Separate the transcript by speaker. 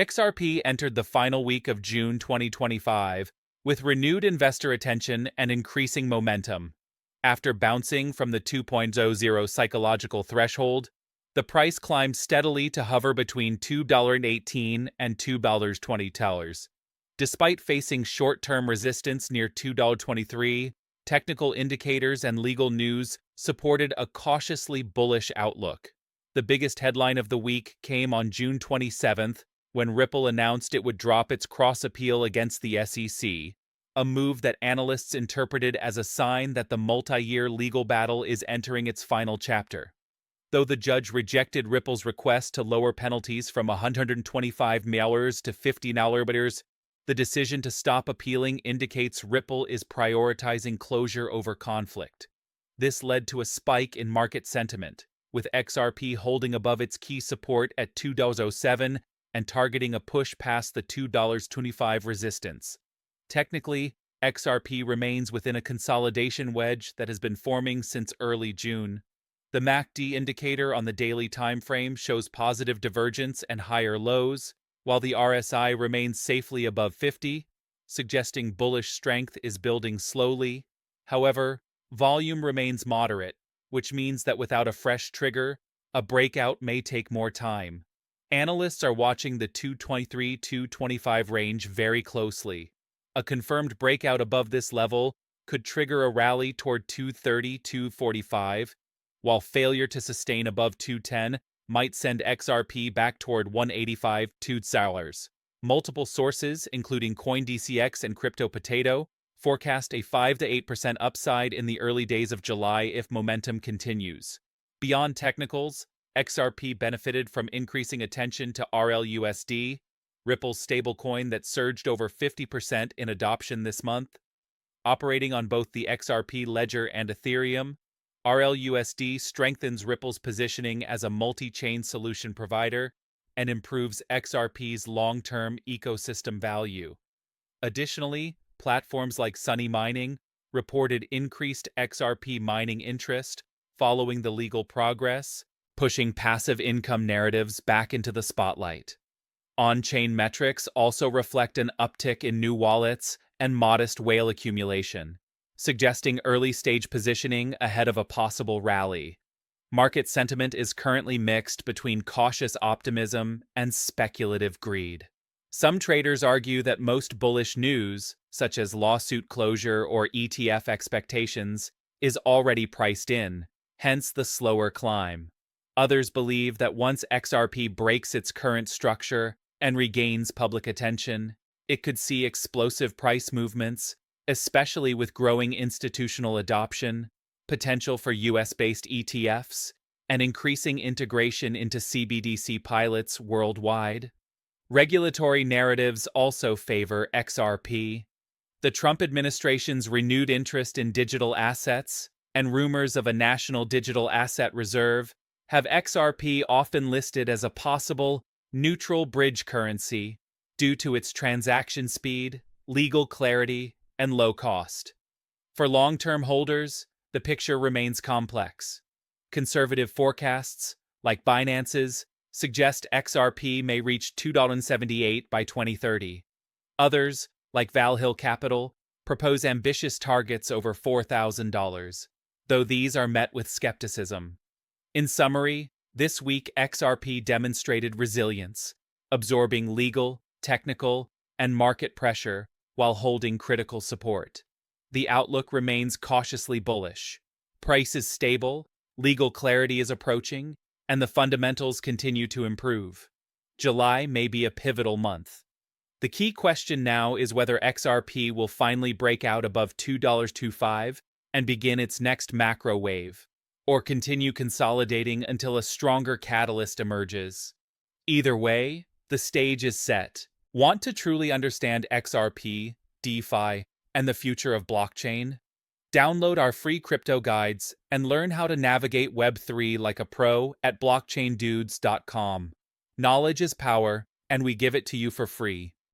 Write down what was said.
Speaker 1: XRP entered the final week of June 2025 with renewed investor attention and increasing momentum. After bouncing from the 2.00 psychological threshold, the price climbed steadily to hover between $2.18 and $2.20. Despite facing short-term resistance near $2.23, technical indicators and legal news supported a cautiously bullish outlook. The biggest headline of the week came on June 27th, when Ripple announced it would drop its cross-appeal against the SEC, a move that analysts interpreted as a sign that the multi-year legal battle is entering its final chapter. Though the judge rejected Ripple's request to lower penalties from $125 to $50, the decision to stop appealing indicates Ripple is prioritizing closure over conflict. This led to a spike in market sentiment, with XRP holding above its key support at $2.07 and targeting a push past the $2.25 resistance. Technically, XRP remains within a consolidation wedge that has been forming since early June. The MACD indicator on the daily time frame shows positive divergence and higher lows, while the RSI remains safely above 50, suggesting bullish strength is building slowly. However, volume remains moderate, which means that without a fresh trigger, a breakout may take more time. Analysts are watching the 223-225 range very closely. A confirmed breakout above this level could trigger a rally toward 230-245, while failure to sustain above 210 might send XRP back toward 185-2. Multiple sources, including CoinDCX and CryptoPotato, forecast a 5 to 8% upside in the early days of July if momentum continues. Beyond technicals, XRP benefited from increasing attention to RLUSD, Ripple's stablecoin that surged over 50% in adoption this month. Operating on both the XRP ledger and Ethereum, RLUSD strengthens Ripple's positioning as a multi-chain solution provider and improves XRP's long-term ecosystem value. Additionally, platforms like Sunny Mining reported increased XRP mining interest following the legal progress, pushing passive income narratives back into the spotlight. On-chain metrics also reflect an uptick in new wallets and modest whale accumulation, suggesting early-stage positioning ahead of a possible rally. Market sentiment is currently mixed between cautious optimism and speculative greed. Some traders argue that most bullish news, such as lawsuit closure or ETF expectations, is already priced in, hence the slower climb. Others believe that once XRP breaks its current structure and regains public attention, it could see explosive price movements, especially with growing institutional adoption, potential for US-based ETFs, and increasing integration into CBDC pilots worldwide. Regulatory narratives also favor XRP. The Trump administration's renewed interest in digital assets and rumors of a national digital asset reserve have XRP often listed as a possible neutral bridge currency due to its transaction speed, legal clarity, and low cost. For long-term holders, the picture remains complex. Conservative forecasts, like Binance's, suggest XRP may reach $2.78 by 2030. Others, like Valhill Capital, propose ambitious targets over $4,000, though these are met with skepticism. In summary, this week XRP demonstrated resilience, absorbing legal, technical, and market pressure while holding critical support. The outlook remains cautiously bullish. Price is stable, legal clarity is approaching, and the fundamentals continue to improve. July may be a pivotal month. The key question now is whether XRP will finally break out above $2.25 and begin its next macro wave, or continue consolidating until a stronger catalyst emerges. Either way, the stage is set. Want to truly understand XRP, DeFi, and the future of blockchain? Download our free crypto guides and learn how to navigate Web3 like a pro at blockchaindudes.com. Knowledge is power, and we give it to you for free.